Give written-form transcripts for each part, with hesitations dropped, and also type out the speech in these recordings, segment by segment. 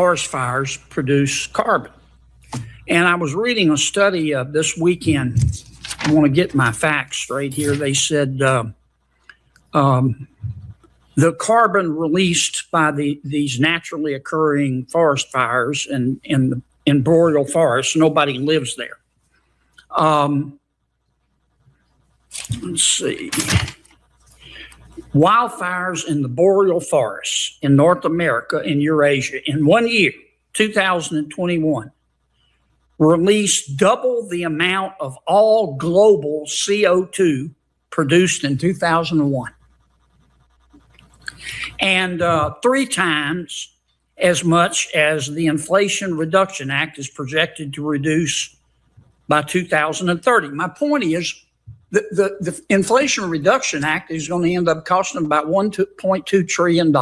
forest fires produce carbon. And I was reading a study this weekend. I want to get my facts straight here. They said the carbon released by these naturally occurring forest fires in boreal forests, nobody lives there. Let's see. Wildfires in the boreal forests in North America and Eurasia in 1 year, 2021, released double the amount of all global CO2 produced in 2001. And 3 times as much as the Inflation Reduction Act is projected to reduce by 2030. My point is, the Inflation Reduction Act is going to end up costing about $1.2 trillion.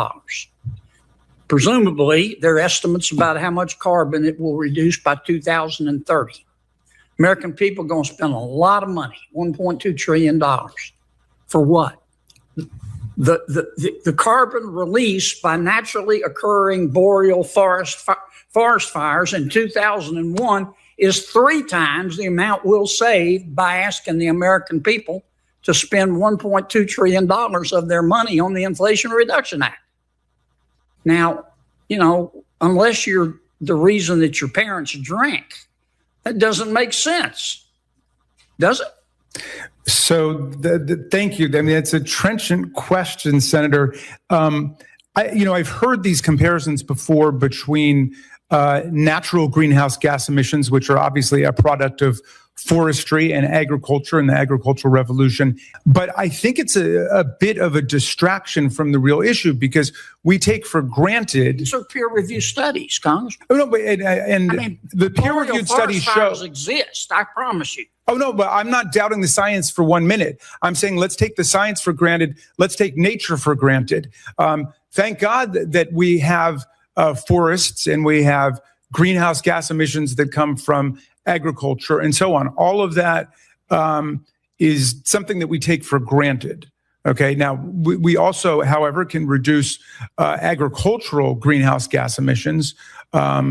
Presumably, there are estimates about how much carbon it will reduce by 2030. American people are going to spend a lot of money, $1.2 trillion. For what? The carbon released by naturally occurring boreal forest fires in 2001 is 3 times the amount we'll save by asking the American people to spend $1.2 trillion of their money on the Inflation Reduction Act. Now, unless you're the reason that your parents drank, that doesn't make sense, does it? So thank you. I mean, it's a trenchant question, Senator. I've heard these comparisons before between natural greenhouse gas emissions, which are obviously a product of forestry and agriculture and the agricultural revolution. But I think it's a bit of a distraction from the real issue, because we take for granted. These are peer-reviewed studies, Congressman. Oh, no, but the peer-reviewed studies show exist. I promise you. Oh, no, but I'm not doubting the science for 1 minute. I'm saying let's take the science for granted. Let's take nature for granted. Thank God that we have forests and we have greenhouse gas emissions that come from agriculture and so on. All of that is something that we take for granted. Okay. Now, we also, however, can reduce agricultural greenhouse gas emissions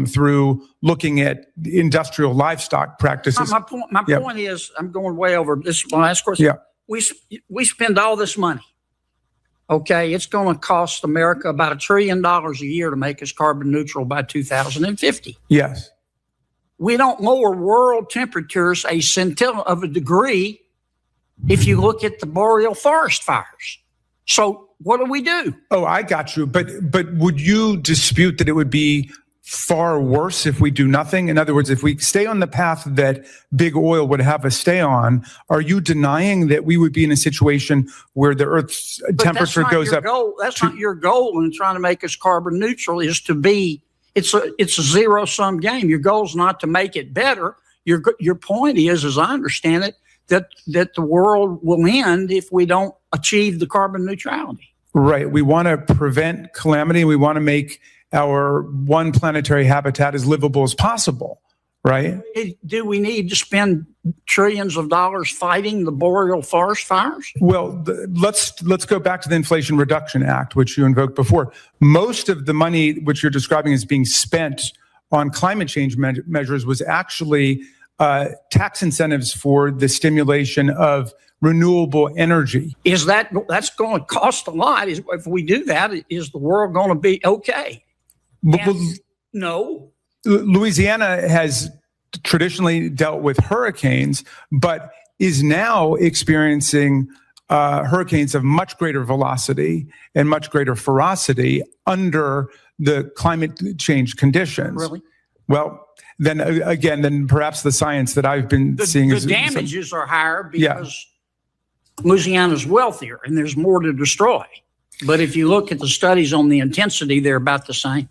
through looking at industrial livestock practices. My point is, I'm going way over. This is my last question. Yeah. We spend all this money. Okay, it's going to cost America about $1 trillion a year to make us carbon neutral by 2050. Yes. We don't lower world temperatures a scintilla of a degree if you look at the boreal forest fires. So what do? Oh, I got you. But would you dispute that it would be far worse if we do nothing? In other words, if we stay on the path that big oil would have us stay on, are you denying that we would be in a situation where the Earth's temperature goes up? That's not your goal in trying to make us carbon neutral. Is to be it's a zero-sum game. Your goal is not to make it better. Your point is, as I understand it, that the world will end if we don't achieve the carbon neutrality. Right. We want to prevent calamity. We want to make our one planetary habitat as livable as possible, right? Do we need to spend trillions of dollars fighting the boreal forest fires? Well, let's go back to the Inflation Reduction Act, which you invoked before. Most of the money which you're describing as being spent on climate change measures was actually tax incentives for the stimulation of renewable energy. That's going to cost a lot? If we do that, is the world going to be okay? No. Louisiana has traditionally dealt with hurricanes, but is now experiencing hurricanes of much greater velocity and much greater ferocity under the climate change conditions. Really? Well, then perhaps the science that I've been seeing is... The damages are higher because Louisiana's wealthier and there's more to destroy. But if you look at the studies on the intensity, they're about the same.